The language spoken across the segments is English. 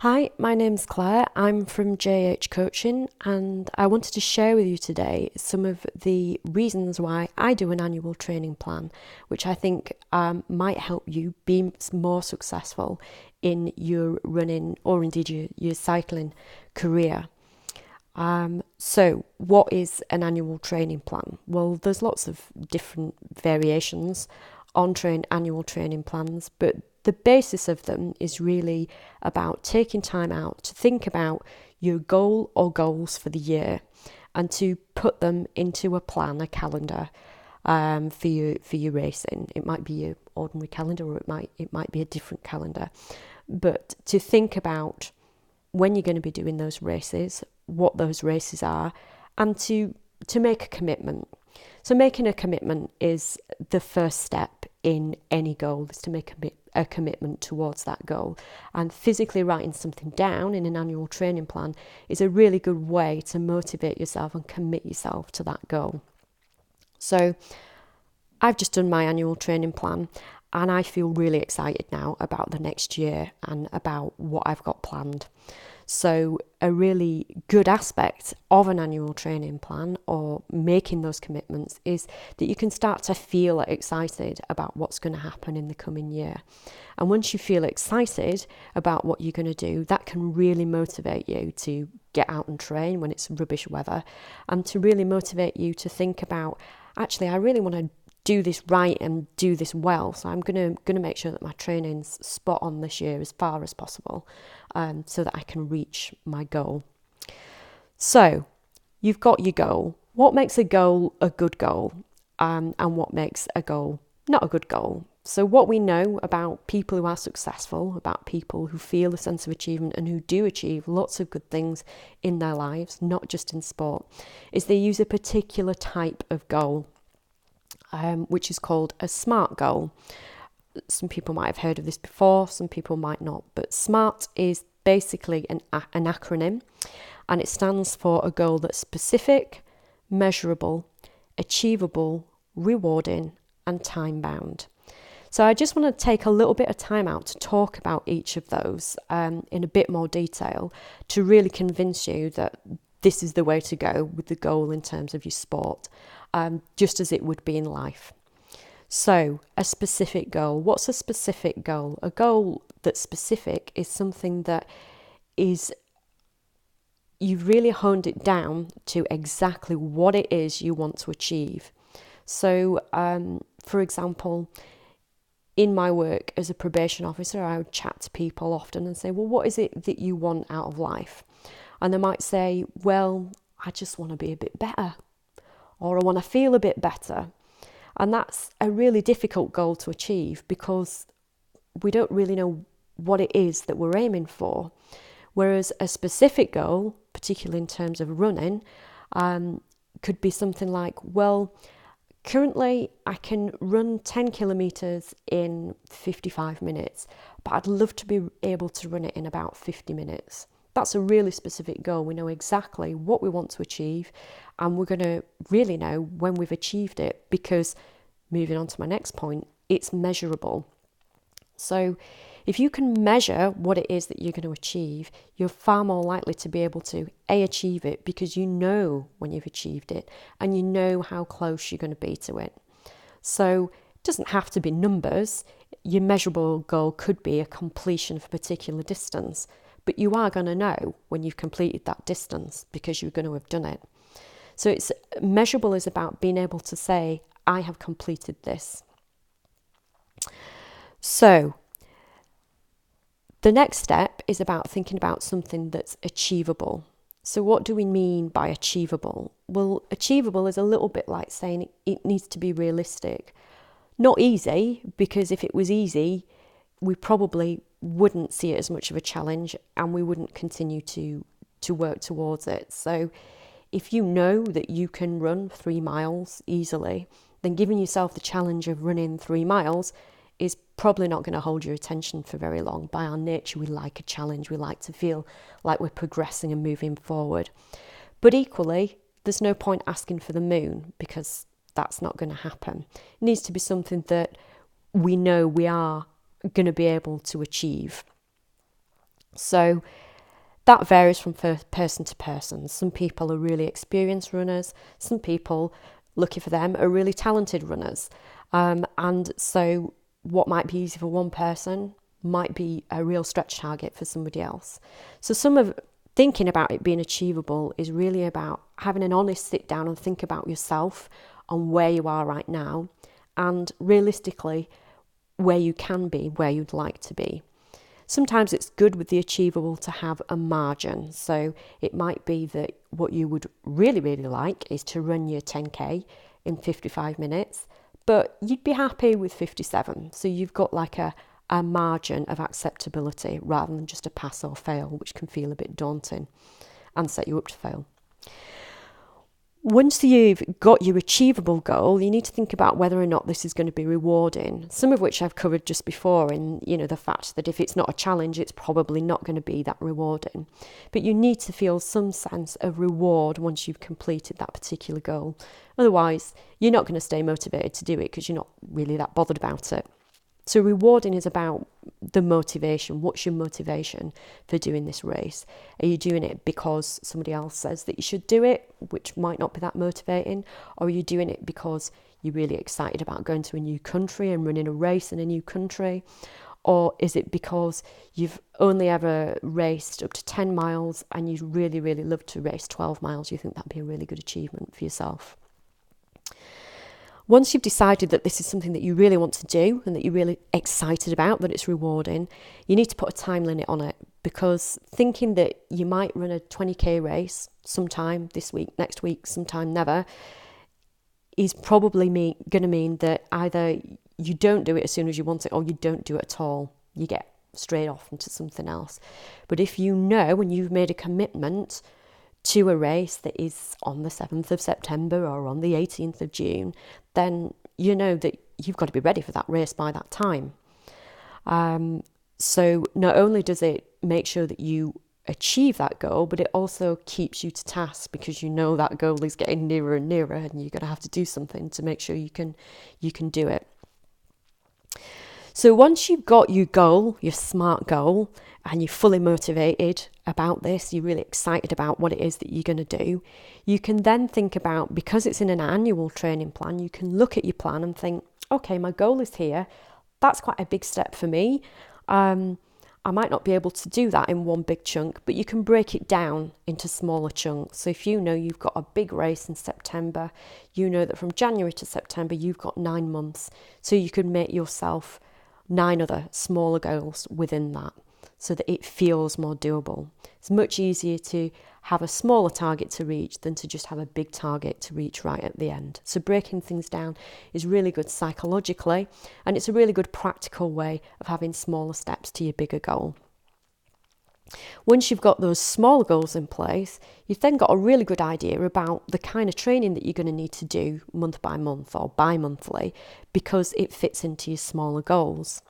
Hi, my name's Claire. I'm from JH Coaching, and I wanted to share with you today some of the reasons why I do an annual training plan, which I think might help you be more successful in your running or indeed your cycling career. So, what is an annual training plan? Well, there's lots of different variations on annual training plans, but the basis of them is really about taking time out to think about your goal or goals for the year and to put them into a plan, a calendar for your racing. It might be your ordinary calendar, or it might be a different calendar, but to think about when you're going to be doing those races, what those races are, and to make a commitment. So making a commitment is the first step in any goal, is to make a commitment towards that goal. And physically writing something down in an annual training plan is a really good way to motivate yourself and commit yourself to that goal. So I've just done my annual training plan, and I feel really excited now about the next year and about what I've got planned. So a really good aspect of an annual training plan or making those commitments is that you can start to feel excited about what's going to happen in the coming year. And once you feel excited about what you're going to do, that can really motivate you to get out and train when it's rubbish weather, and to really motivate you to think about, actually, I really want to do this right and do this well. So I'm going to make sure that my training's spot on this year as far as possible, so that I can reach my goal. So you've got your goal. What makes a goal a good goal, and what makes a goal not a good goal? So what we know about people who are successful, about people who feel a sense of achievement and who do achieve lots of good things in their lives, not just in sport, is they use a particular type of goal, which is called a SMART goal. Some people might have heard of this before, some people might not, but SMART is basically an acronym, and it stands for a goal that's specific, measurable, achievable, rewarding, and time-bound. So I just want to take a little bit of time out to talk about each of those in a bit more detail, to really convince you that this is the way to go with the goal in terms of your sport, just as it would be in life. So, a specific goal. What's a specific goal? A goal that's specific is something that is, you've really honed it down to exactly what it is you want to achieve. So, for example, in my work as a probation officer, I would chat to people often and say, well, what is it that you want out of life? And they might say, well, I just want to be a bit better, or I want to feel a bit better. And that's a really difficult goal to achieve, because we don't really know what it is that we're aiming for. Whereas a specific goal, particularly in terms of running, could be something like, well, currently I can run 10 kilometres in 55 minutes, but I'd love to be able to run it in about 50 minutes. That's a really specific goal. We know exactly what we want to achieve, and we're going to really know when we've achieved it, because, moving on to my next point, it's measurable. So if you can measure what it is that you're going to achieve, you're far more likely to be able to achieve it, because you know when you've achieved it and you know how close you're going to be to it. So it doesn't have to be numbers. Your measurable goal could be a completion of a particular distance, but you are going to know when you've completed that distance, because you're going to have done it. So it's measurable is about being able to say, I have completed this. So the next step is about thinking about something that's achievable. So what do we mean by achievable? Well, achievable is a little bit like saying it needs to be realistic. Not easy, because if it was easy, we probably wouldn't see it as much of a challenge, and we wouldn't continue to work towards it. So if you know that you can run 3 miles easily, then giving yourself the challenge of running 3 miles is probably not going to hold your attention for very long. By our nature, we like a challenge. We like to feel like we're progressing and moving forward. But equally, there's no point asking for the moon, because that's not going to happen. It needs to be something that we know we are going to be able to achieve. So that varies from person to person. Some people are really experienced runners. Some people, lucky for them, are really talented runners. And so what might be easy for one person might be a real stretch target for somebody else. So some of thinking about it being achievable is really about having an honest sit down and think about yourself on where you are right now and realistically where you can be, where you'd like to be. Sometimes it's good with the achievable to have a margin. So it might be that what you would really, really like is to run your 10K in 55 minutes, but you'd be happy with 57. So you've got like a margin of acceptability rather than just a pass or fail, which can feel a bit daunting and set you up to fail. Once you've got your achievable goal, you need to think about whether or not this is going to be rewarding, some of which I've covered just before in, the fact that if it's not a challenge, it's probably not going to be that rewarding. But you need to feel some sense of reward once you've completed that particular goal. Otherwise, you're not going to stay motivated to do it because you're not really that bothered about it. So rewarding is about the motivation. What's your motivation for doing this race? Are you doing it because somebody else says that you should do it, which might not be that motivating? Or are you doing it because you're really excited about going to a new country and running a race in a new country? Or is it because you've only ever raced up to 10 miles and you'd really, really love to race 12 miles? You think that'd be a really good achievement for yourself? Once you've decided that this is something that you really want to do and that you're really excited about, that it's rewarding, you need to put a time limit on it, because thinking that you might run a 20k race sometime this week, next week, sometime never, is probably going to mean that either you don't do it as soon as you want it or you don't do it at all. You get straight off into something else. But if you know and you've made a commitment to a race that is on the 7th of September or on the 18th of June, then you know that you've got to be ready for that race by that time. So not only does it make sure that you achieve that goal, but it also keeps you to task, because you know that goal is getting nearer and nearer and you're going to have to do something to make sure you can do it. So once you've got your goal, your SMART goal, and you're fully motivated about this, you're really excited about what it is that you're going to do, you can then think about, because it's in an annual training plan, you can look at your plan and think, okay, my goal is here. That's quite a big step for me. I might not be able to do that in one big chunk, but you can break it down into smaller chunks. So if you know you've got a big race in September, you know that from January to September, you've got 9 months. So you can make yourself 9 other smaller goals within that, so that it feels more doable. It's much easier to have a smaller target to reach than to just have a big target to reach right at the end. So breaking things down is really good psychologically, and it's a really good practical way of having smaller steps to your bigger goal. Once you've got those smaller goals in place, you've then got a really good idea about the kind of training that you're going to need to do month by month or bi-monthly, because it fits into your smaller goals.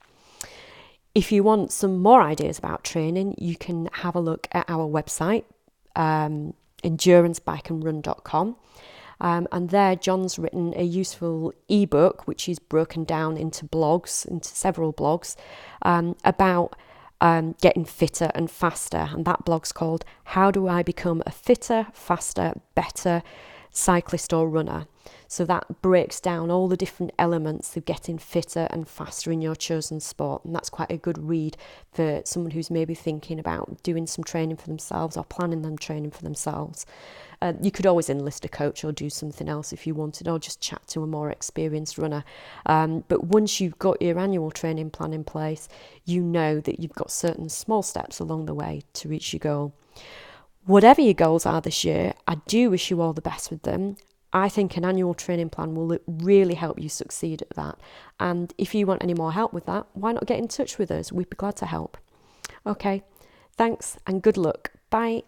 If you want some more ideas about training, you can have a look at our website, endurancebikerun.com. And there, John's written a useful ebook, which is broken down into blogs, into several blogs, about getting fitter and faster. And that blog's called How Do I Become a Fitter, Faster, Better Cyclist or Runner? So that breaks down all the different elements of getting fitter and faster in your chosen sport. And that's quite a good read for someone who's maybe thinking about doing some training for themselves or planning them training for themselves. You could always enlist a coach or do something else if you wanted, or just chat to a more experienced runner. But once you've got your annual training plan in place, you know that you've got certain small steps along the way to reach your goal. Whatever your goals are this year, I do wish you all the best with them. I think an annual training plan will really help you succeed at that. And if you want any more help with that, why not get in touch with us? We'd be glad to help. Okay, thanks and good luck. Bye.